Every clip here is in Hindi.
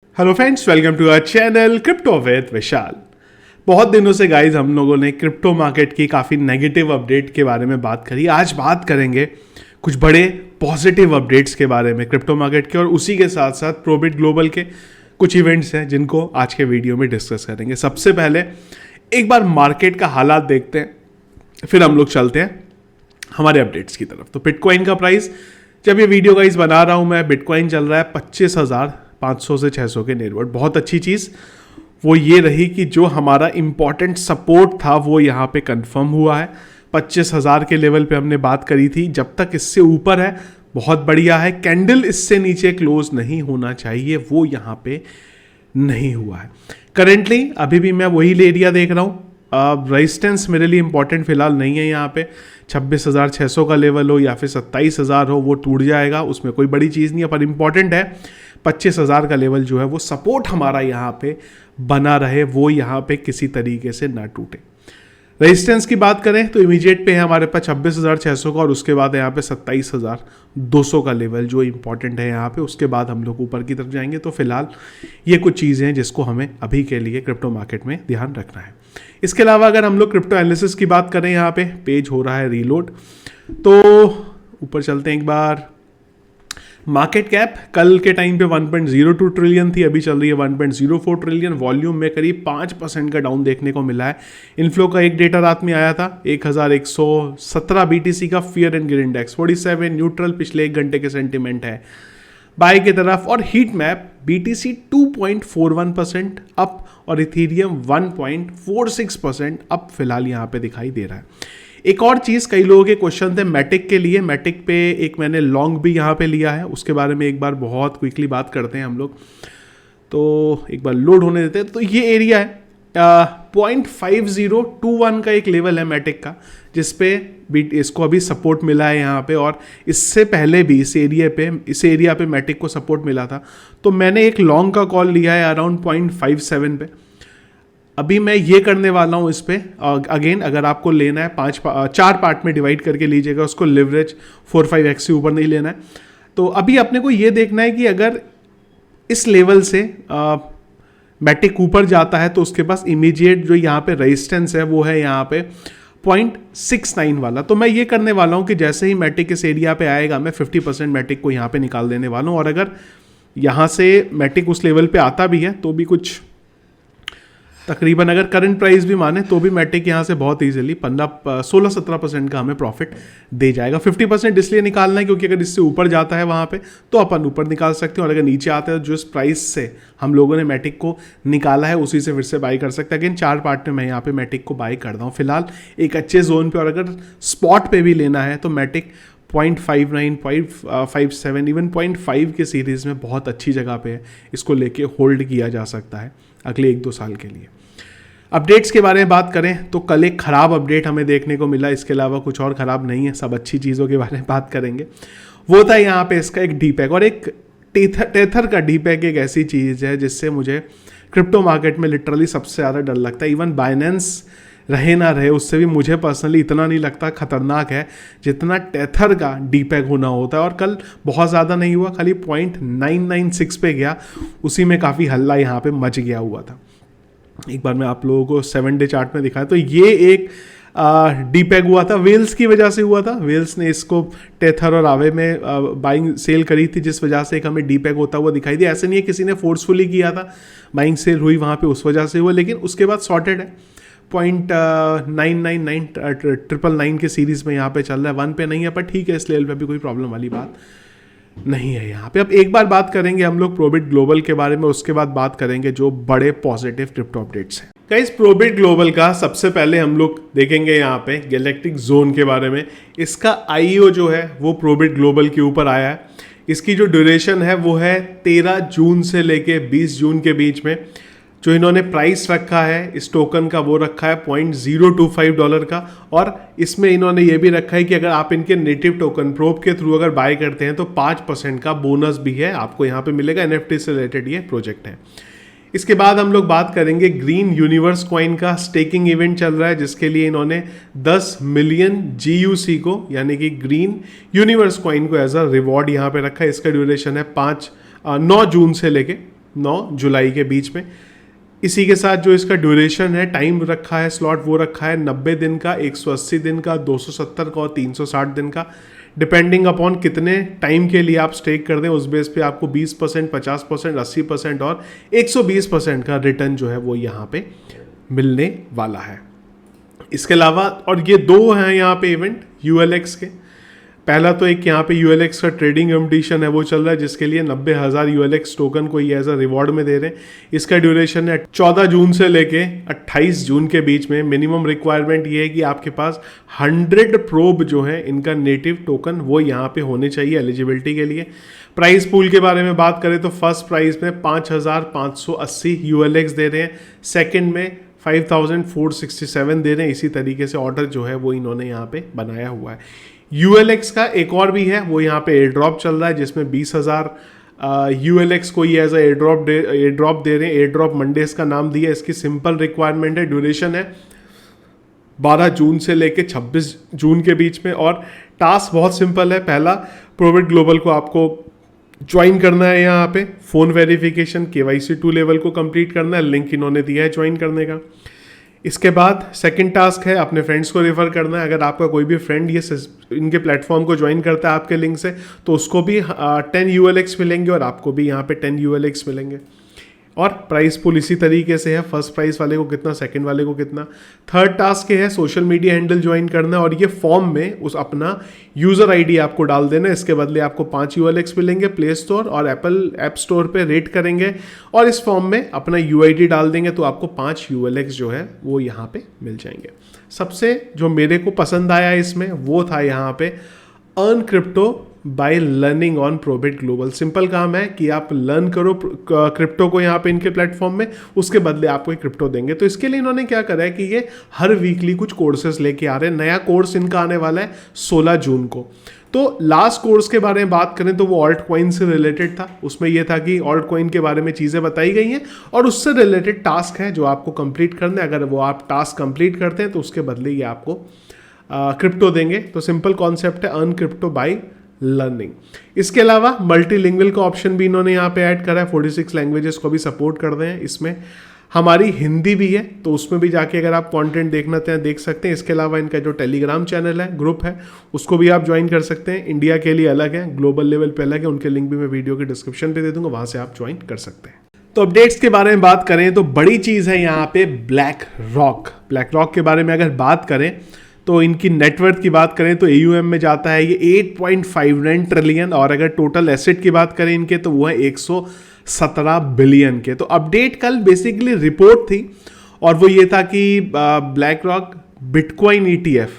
Hello friends, welcome to our channel crypto with Vishal. बहुत दिनों से गाइज हम लोगों ने क्रिप्टो मार्केट की काफ़ी नेगेटिव अपडेट के बारे में बात करी। आज बात करेंगे कुछ बड़े पॉजिटिव अपडेट्स के बारे में क्रिप्टो मार्केट के, और उसी के साथ साथ प्रोबिट ग्लोबल के कुछ इवेंट्स हैं जिनको आज के वीडियो में डिस्कस करेंगे। सबसे पहले एक बार मार्केट का हालात देखते हैं, फिर हम लोग चलते हैं हमारे अपडेट्स की तरफ। तो बिटकॉइन का प्राइस, जब ये वीडियो गाइज बना रहा हूँ मैं, बिटकॉइन चल रहा है 25,500 से 600 के नेटवर्क। बहुत अच्छी चीज़ वो ये रही कि जो हमारा इंपॉर्टेंट सपोर्ट था वो यहाँ पे कंफर्म हुआ है। 25,000 के लेवल पे हमने बात करी थी, जब तक इससे ऊपर है बहुत बढ़िया है। कैंडल इससे नीचे क्लोज नहीं होना चाहिए, वो यहाँ पे नहीं हुआ है। करेंटली अभी भी मैं वही एरिया देख रहा हूँ। रेजिस्टेंस मेरे लिए इंपॉर्टेंट फिलहाल नहीं है। यहाँ पे 26,600 का लेवल हो या फिर 27,000 हो, वो टूट जाएगा, उसमें कोई बड़ी चीज़ नहीं है। पर इंपॉर्टेंट है 25,000 का लेवल जो है वो सपोर्ट हमारा यहाँ पे बना रहे, वो यहाँ पे किसी तरीके से ना टूटे। रेजिस्टेंस की बात करें तो इमीडिएट पे है हमारे पास 26,600 का, और उसके बाद यहाँ पे 27,200 का लेवल जो इंपॉर्टेंट है यहाँ पे। उसके बाद हम लोग ऊपर की तरफ जाएंगे। तो फिलहाल ये कुछ चीज़ें हैं जिसको हमें अभी के लिए क्रिप्टो मार्केट में ध्यान रखना है। इसके अलावा अगर हम लोग क्रिप्टो एनालिसिस की बात करें, यहाँ पे पेज हो रहा है रीलोड, तो ऊपर चलते हैं एक बार। मार्केट कैप कल के टाइम पे 1.02 ट्रिलियन थी, अभी चल रही है 1.04 ट्रिलियन। वॉल्यूम में करीब 5% का डाउन देखने को मिला है। इनफ्लो का एक डेटा रात में आया था 1117 बीटीसी का fear and gear index 47 neutral पिछले 1 घंटे के सेंटिमेंट है बाय की तरफ। और हीट मैप बीटीसी 2.41% अप और इथेरियम 1.46% अप फिलहाल यहाँ पे दिखाई दे रहा है। एक और चीज़, कई लोगों के क्वेश्चन थे मैटिक के लिए। मैटिक पे एक मैंने लॉन्ग भी यहाँ पे लिया है, उसके बारे में एक बार बहुत क्विकली बात करते हैं हम लोग। तो एक बार लोड होने देते हैं। तो ये एरिया है 0.5021 का एक लेवल है मैटिक का, जिसपे इसको अभी सपोर्ट मिला है यहाँ पे, और इससे पहले भी इस एरिया पे मैटिक को सपोर्ट मिला था। तो मैंने एक लॉन्ग का कॉल लिया है अराउंड 0.57 पे। अभी मैं ये करने वाला हूँ इस पे। अगेन अगर आपको लेना है 4 पार्ट में डिवाइड करके लीजिएगा उसको, लिवरेज 4-5x से ऊपर नहीं लेना है। तो अभी अपने को ये देखना है कि अगर इस लेवल से मैटिक ऊपर जाता है तो उसके पास इमीडिएट जो यहाँ पे रेजिस्टेंस है वो है यहाँ पे 0.69 वाला। तो मैं ये करने वाला हूँ कि जैसे ही मैटिक इस एरिया पे आएगा मैं 50% मैटिक को यहाँ पे निकाल देने वाला हूँ। और अगर यहाँ से मैटिक उस लेवल पे आता भी है तो भी कुछ तकरीबन, अगर करंट प्राइस भी माने तो भी मैटिक यहाँ से बहुत इजीली 16-17% का हमें प्रॉफिट दे जाएगा। 50% इसलिए निकालना है क्योंकि अगर इससे ऊपर जाता है वहाँ पे तो अपन ऊपर निकाल सकते हैं, और अगर नीचे आता है जिस प्राइस से हम लोगों ने मैटिक को निकाला है उसी से फिर से बाई कर सकते हैं। अगेन 4 पार्ट में मैं यहाँ पे मैटिक को बाई करता हूँ फिलहाल एक अच्छे जोन पे। और अगर स्पॉट पे भी लेना है तो मैटिक 0.59, 0.57, इवन 0.5 के सीरीज़ में बहुत अच्छी जगह पे है, इसको लेके होल्ड किया जा सकता है अगले 1-2 साल के लिए। अपडेट्स के बारे में बात करें तो कल एक ख़राब अपडेट हमें देखने को मिला, इसके अलावा कुछ और ख़राब नहीं है, सब अच्छी चीज़ों के बारे में बात करेंगे। वो था यहाँ पे इसका एक डीपैक, और एक टेथर का डीपैक एक ऐसी चीज़ है जिससे मुझे क्रिप्टो मार्केट में लिटरली सबसे ज़्यादा डर लगता है। इवन बाइनेंस रहे ना रहे, उससे भी मुझे पर्सनली इतना नहीं लगता खतरनाक है जितना टेथर का डीपैक होना होता है। और कल बहुत ज़्यादा नहीं हुआ, खाली 0.996 पे गया, उसी में काफ़ी हल्ला यहाँ पे मच गया हुआ था। एक बार मैं आप लोगों को 7 डे चार्ट में दिखाया तो ये एक डीपैक हुआ था, वेल्स की वजह से हुआ था। वेल्स ने इसको टेथर और आवे में बाइंग सेल करी थी, जिस वजह से एक हमें डीपैक होता हुआ दिखाई दिया। ऐसे नहीं है किसी ने फोर्सफुली किया था, बाइंग सेल हुई वहाँ पे उस वजह से हुआ, लेकिन उसके बाद सॉर्टेड है। 0.999 के सीरीज़ में यहाँ पे चल रहा है, 1 पे नहीं है, पर ठीक है, इस लेवल पे भी कोई प्रॉब्लम वाली बात नहीं है यहाँ पे। अब एक बार बात करेंगे हम लोग प्रोबिट ग्लोबल के बारे में, उसके बाद बात करेंगे जो बड़े पॉजिटिव क्रिप्टो अपडेट्स हैं। गाइस, प्रोबिट ग्लोबल का सबसे पहले हम लोग देखेंगे यहाँ पे गैलेक्टिक जोन के बारे में। इसका आईओ जो है वो प्रोबिट ग्लोबल के ऊपर आया है। इसकी जो ड्यूरेशन है वो है 13 जून से लेके 20 जून के बीच में। जो इन्होंने प्राइस रखा है इस टोकन का वो रखा है $0.025 का, और इसमें इन्होंने ये भी रखा है कि अगर आप इनके नेटिव टोकन प्रोब के थ्रू अगर बाय करते हैं तो 5% का बोनस भी है आपको यहाँ पे मिलेगा। एनएफटी से रिलेटेड ये प्रोजेक्ट है। इसके बाद हम लोग बात करेंगे ग्रीन यूनिवर्स कॉइन का। स्टेकिंग इवेंट चल रहा है जिसके लिए इन्होंने 10 मिलियन GUC को, यानी कि ग्रीन यूनिवर्स कॉइन को एज अ रिवॉर्ड यहाँ पे रखा है। इसका ड्यूरेशन है 9 जून से लेके 9 जुलाई के बीच में। इसी के साथ जो इसका ड्यूरेशन है, टाइम रखा है, स्लॉट वो रखा है 90 दिन का, 180 दिन का, 270 का और 360 दिन का, डिपेंडिंग अपॉन कितने टाइम के लिए आप स्टेक कर दें उस बेस पे आपको 20%, 50%, 80% और 120% का रिटर्न जो है वो यहाँ पे मिलने वाला है। इसके अलावा और ये 2 हैं यहाँ पे इवेंट ULX के। पहला तो एक यहाँ पे ULX का ट्रेडिंग कॉम्पिटिशन है वो चल रहा है, जिसके लिए 90,000 ULX टोकन को ये एज अ रिवॉर्ड में दे रहे हैं। इसका ड्यूरेशन है 14 जून से लेके 28 जून के बीच में। मिनिमम रिक्वायरमेंट ये है कि आपके पास 100 प्रोब जो है इनका नेटिव टोकन वो यहाँ पे होने चाहिए एलिजिबिलिटी के लिए। प्राइस पूल के बारे में बात करें तो फर्स्ट प्राइस में 5,580 ULX दे रहे हैं, सेकेंड में 5,467 दे रहे हैं। इसी तरीके से ऑर्डर जो है वो इन्होंने यहाँ पे बनाया हुआ है। ULX का एक और भी है, वो यहाँ पे एयर ड्रॉप चल रहा है जिसमें 20,000 ULX को ये एज अ एयर ड्रॉप दे रहे हैं। एयर ड्रॉप मंडे इसका नाम दिया। इसकी सिंपल रिक्वायरमेंट है, ड्यूरेशन है 12 जून से लेके 26 जून के बीच में। और टास्क बहुत सिंपल है। पहला, प्रोबेट ग्लोबल को आपको ज्वाइन करना है, यहाँ पे फ़ोन वेरिफिकेशन KYC 2 लेवल को कंप्लीट करना है, लिंक इन्होंने दिया है ज्वाइन करने का। इसके बाद सेकंड टास्क है अपने फ्रेंड्स को रेफर करना है। अगर आपका कोई भी फ्रेंड ये इनके प्लेटफॉर्म को ज्वाइन करता है आपके लिंक से, तो उसको भी 10 ULX मिलेंगे और आपको भी यहाँ पे 10 ULX मिलेंगे। और प्राइस पूल इसी तरीके से है, फर्स्ट प्राइस वाले को कितना, सेकंड वाले को कितना। थर्ड टास्क है सोशल मीडिया हैंडल ज्वाइन करना और ये फॉर्म में उस अपना यूज़र ID आपको डाल देना। इसके बदले आपको 5 ULX मिलेंगे। प्ले स्टोर और एप्पल ऐप स्टोर पे रेट करेंगे और इस फॉर्म में अपना UID डाल देंगे तो आपको 5 ULX जो है वो यहाँ पे मिल जाएंगे। सबसे जो मेरे को पसंद आया इसमें वो था यहाँ पे earn crypto by learning on probate global. Simple काम है कि आप लर्न करो क्रिप्टो को यहाँ पे इनके प्लेटफॉर्म में, उसके बदले आपको क्रिप्टो देंगे। तो इसके लिए इन्होंने क्या करा है कि ये हर वीकली कुछ कोर्सेज लेके आ रहे हैं। नया कोर्स इनका आने वाला है 16 जून को। तो लास्ट कोर्स के बारे में बात करें तो वो ऑल्ट कॉइन से रिलेटेड था। उसमें यह था कि ऑल्ट कॉइन के बारे में चीज़ें बताई गई हैं और उससे रिलेटेड टास्क है जो आपको कंप्लीट करना है। अगर वो आप टास्क कंप्लीट करते हैं तो उसके बदले ये आपको क्रिप्टो देंगे। तो सिंपल कॉन्सेप्ट है अर्न क्रिप्टो बाय लर्निंग। इसके अलावा मल्टीलिंगुअल का ऑप्शन भी इन्होंने यहाँ पे ऐड करा है। 46 लैंग्वेजेस को भी सपोर्ट कर रहे हैं। इसमें हमारी हिंदी भी है, तो उसमें भी जाके अगर आप कंटेंट देखना चाहें देख सकते हैं। इसके अलावा इनका जो टेलीग्राम चैनल है, ग्रुप है, उसको भी आप ज्वाइन कर सकते हैं। इंडिया के लिए अलग है, ग्लोबल लेवल पे अलग है। उनके लिंक भी मैं वीडियो के डिस्क्रिप्शन पे दे दूंगा, वहां से आप ज्वाइन कर सकते हैं। तो अपडेट्स के बारे में बात करें तो बड़ी चीज़ है यहाँ पे ब्लैक रॉक के बारे में अगर बात करें तो इनकी नेटवर्थ की बात करें तो AUM में जाता है ये 8.59 ट्रिलियन और अगर टोटल एसेट की बात करें इनके तो वो है 117 बिलियन के। तो अपडेट कल बेसिकली रिपोर्ट थी और वो ये था कि ब्लैक रॉक बिटकॉइन ETF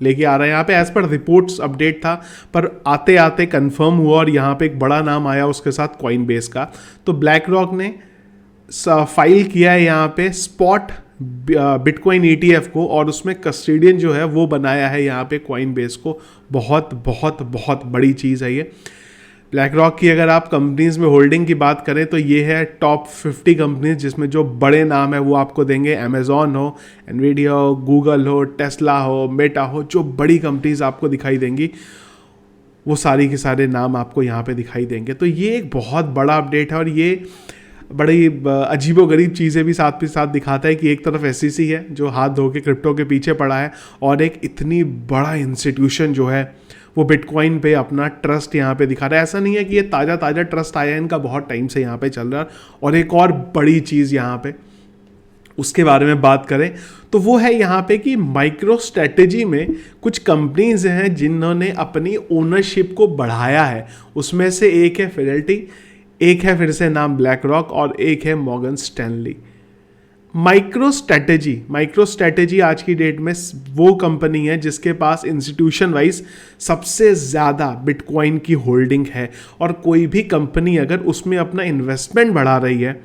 लेके आ रहा है यहाँ पे। एज पर रिपोर्ट्स अपडेट था, पर आते आते कंफर्म हुआ और यहाँ पे एक बड़ा नाम आया उसके साथ कॉइनबेस का। तो ब्लैक रॉक ने फाइल किया है यहाँ पे स्पॉट बिटकॉइन ETF को और उसमें कस्टोडियन जो है वो बनाया है यहाँ पे कॉइनबेस को। बहुत बहुत बहुत बड़ी चीज़ है ये। ब्लैक रॉक की अगर आप कंपनीज में होल्डिंग की बात करें तो ये है टॉप 50 कंपनीज जिसमें जो बड़े नाम है वो आपको देंगे। अमेजॉन हो, एनवीडिया हो, गूगल हो, टेस्ला हो, मेटा हो, जो बड़ी कंपनीज आपको दिखाई देंगी वो सारी के सारे नाम आपको यहाँ पे दिखाई देंगे। तो ये एक बहुत बड़ा अपडेट है और ये बड़ी अजीबोगरीब चीज़ें भी साथ ही साथ दिखाता है कि एक तरफ SEC है जो हाथ धो के क्रिप्टो के पीछे पड़ा है और एक इतनी बड़ा इंस्टीट्यूशन जो है वो बिटकॉइन पे अपना ट्रस्ट यहाँ पे दिखा रहा है। ऐसा नहीं है कि ये ताज़ा ट्रस्ट आया है, इनका बहुत टाइम से यहाँ पे चल रहा है। और एक और बड़ी चीज़ यहाँ पे उसके बारे में बात करें तो वो है यहाँ पे कि माइक्रो स्ट्रेटेजी में कुछ कंपनीज हैं जिन्होंने अपनी ओनरशिप को बढ़ाया है। उसमें से एक है फिडेलिटी, एक है फिर से नाम ब्लैक रॉक और एक है मॉर्गन स्टैनली। माइक्रो स्ट्रेटेजी आज की डेट में वो कंपनी है जिसके पास इंस्टीट्यूशन वाइज सबसे ज़्यादा बिटकॉइन की होल्डिंग है और कोई भी कंपनी अगर उसमें अपना इन्वेस्टमेंट बढ़ा रही है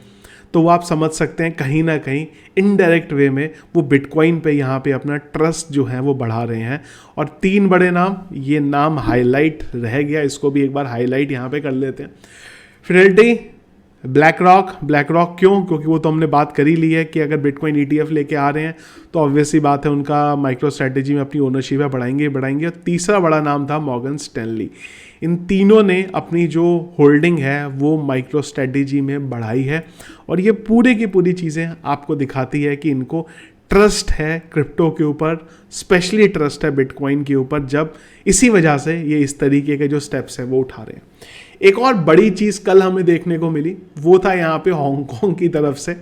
तो वो आप समझ सकते हैं कहीं ना कहीं इनडायरेक्ट वे में वो बिटकॉइन पे यहाँ पे अपना ट्रस्ट जो है वो बढ़ा रहे हैं। और 3 बड़े नाम, ये नाम हाईलाइट रह गया, इसको भी एक बार हाईलाइट यहाँ पे कर लेते हैं। फिडेलिटी, ब्लैक रॉक क्यों? क्योंकि वो तो हमने बात कर ही ली है कि अगर बिटकॉइन ETF लेके आ रहे हैं तो ऑब्वियसली बात है उनका माइक्रो स्ट्रेटेजी में अपनी ओनरशिप है बढ़ाएंगे। और तीसरा बड़ा नाम था मॉर्गन स्टैनली। इन तीनों ने अपनी जो होल्डिंग है वो माइक्रो स्ट्रेटेजी में बढ़ाई है, और ये पूरी की पूरी चीज़ें आपको दिखाती है कि इनको ट्रस्ट है क्रिप्टो के ऊपर, स्पेशली ट्रस्ट है बिटकॉइन के ऊपर, जब इसी वजह से ये इस तरीके के जो स्टेप्स हैं वो उठा रहे हैं। एक और बड़ी चीज़ कल हमें देखने को मिली, वो था यहाँ पे हांगकांग की तरफ से।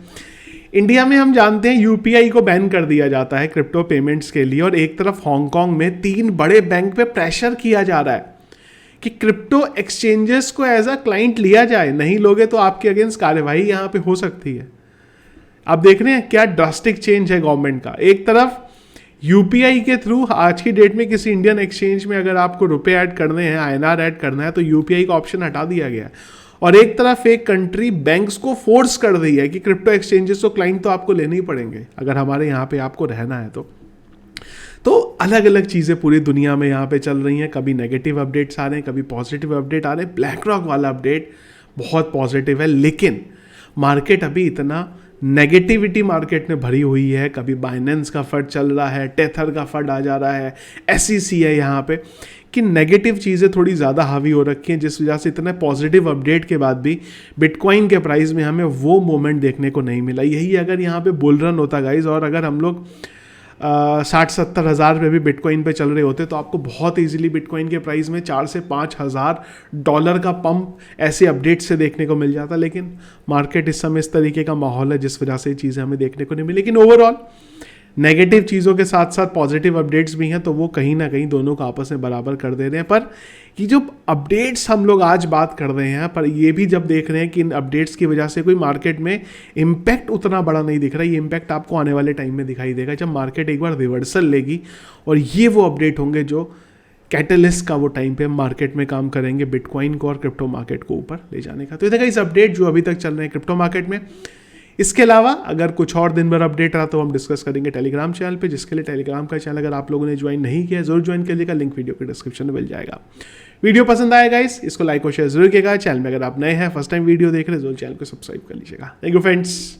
इंडिया में हम जानते हैं UPI को बैन कर दिया जाता है क्रिप्टो पेमेंट्स के लिए, और एक तरफ हांगकांग में 3 बड़े बैंक पे प्रेशर किया जा रहा है कि क्रिप्टो एक्सचेंजेस को एज अ क्लाइंट लिया जाए, नहीं लोगे तो आपके अगेंस्ट कार्यवाही यहाँ पे हो सकती है। आप देख रहे हैं क्या ड्रास्टिक चेंज है गवर्नमेंट का। एक तरफ UPI के थ्रू आज की डेट में किसी इंडियन एक्सचेंज में अगर आपको रुपए ऐड करने हैं, INR ऐड करना है, तो UPI का ऑप्शन हटा दिया गया है, और एक तरफ एक कंट्री बैंक्स को फोर्स कर रही है कि क्रिप्टो एक्सचेंजेस को क्लाइंट तो आपको लेने ही पड़ेंगे अगर हमारे यहाँ पे आपको रहना है तो अलग अलग चीज़ें पूरी दुनिया में यहाँ पे चल रही हैं। कभी नेगेटिव अपडेट्स आ रहे हैं, कभी पॉजिटिव अपडेट आ रहे हैं। ब्लैक रॉक वाला अपडेट बहुत पॉजिटिव है, लेकिन मार्केट अभी इतना नेगेटिविटी मार्केट में भरी हुई है। कभी बाइनेंस का फंड चल रहा है, टेथर का फंड आ जा रहा है, SEC है यहाँ पे, कि नेगेटिव चीज़ें थोड़ी ज़्यादा हावी हो रखी हैं, जिस वजह से इतने पॉजिटिव अपडेट के बाद भी बिटकॉइन के प्राइस में हमें वो मोमेंट देखने को नहीं मिला। यही अगर यहाँ पे बुल रन होता गाइज, और अगर हम लोग 60-70 हज़ार पे भी बिटकॉइन पे चल रहे होते तो आपको बहुत इजीली बिटकॉइन के प्राइस में 4 से 5 हज़ार डॉलर का पंप ऐसे अपडेट से देखने को मिल जाता। लेकिन मार्केट इस समय इस तरीके का माहौल है जिस वजह से ये चीज़ें हमें देखने को नहीं मिली। लेकिन ओवरऑल नेगेटिव चीज़ों के साथ साथ पॉजिटिव अपडेट्स भी हैं, तो वो कहीं ना कहीं दोनों को आपस में बराबर कर दे रहे हैं। पर ये जो अपडेट्स हम लोग आज बात कर रहे हैं, पर ये भी जब देख रहे हैं कि इन अपडेट्स की वजह से कोई मार्केट में इम्पैक्ट उतना बड़ा नहीं दिख रहा। ये इम्पैक्ट आपको आने वाले टाइम में दिखाई देगा जब मार्केट एक बार रिवर्सल लेगी, और ये वो अपडेट होंगे जो कैटलिस्ट का वो टाइम पे मार्केट में काम करेंगे बिटकॉइन को और क्रिप्टो मार्केट को ऊपर ले जाने का। तो ये देखा इस अपडेट जो अभी तक चल रहे हैं क्रिप्टो मार्केट में। इसके अलावा अगर कुछ और दिन भर अपडेट रहा तो हम डिस्कस करेंगे टेलीग्राम चैनल पे, जिसके लिए टेलीग्राम का चैनल अगर आप लोगों ने ज्वाइन नहीं किया जरूर ज्वाइन कर लीजिएगा, लिंक वीडियो के डिस्क्रिप्शन में मिल जाएगा। वीडियो पसंद आएगा गाइस, इसको लाइक और शेयर जरूर कीजिएगा। चैनल में अगर आप नए हैं, फर्स्ट टाइम वीडियो देख रहे हैं, जरूर चैनल को सब्सक्राइब कर लीजिएगा। Thank you friends.